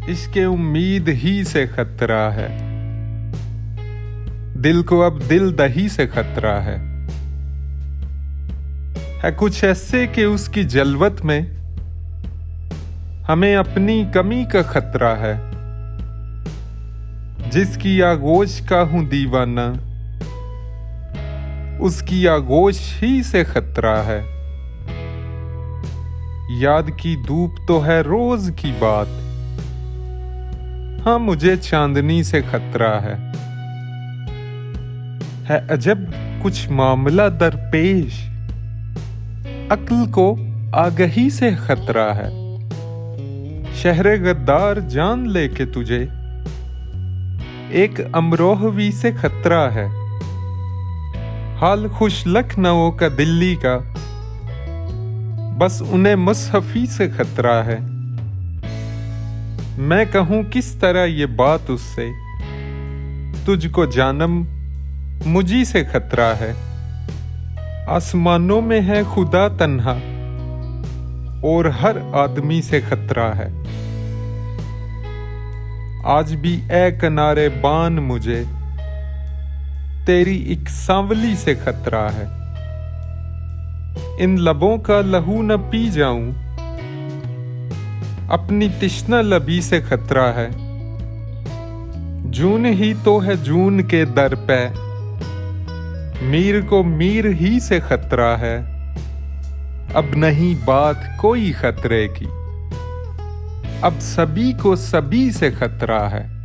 इश्क़े उम्मीद ही से खतरा है। दिल को अब दिल दही से खतरा है कुछ ऐसे कि उसकी जलवत में हमें अपनी कमी का खतरा है। जिसकी आगोश का हूं दीवाना, उसकी आगोश ही से खतरा है। याद की धूप तो है रोज की बात, हाँ मुझे चांदनी से खतरा है अजब कुछ मामला दरपेश, अक्ल को आगही से खतरा है। शहरे गद्दार जान ले के तुझे एक अमरोहवी से खतरा है। हाल खुश लखनऊ का दिल्ली का, बस उन्हें मुसहफी से खतरा है। मैं कहूं किस तरह ये बात उससे, तुझको जानम मुझी से खतरा है। आसमानों में है खुदा तन्हा और हर आदमी से खतरा है। आज भी ए किनारे बान मुझे तेरी एक सांवली से खतरा है। इन लबों का लहू न पी जाऊं, अपनी तिश्ना लबी से खतरा है। जून ही तो है जून के दर पे, मीर को मीर ही से खतरा है। अब नहीं बात कोई खतरे की, अब सभी को सभी से खतरा है।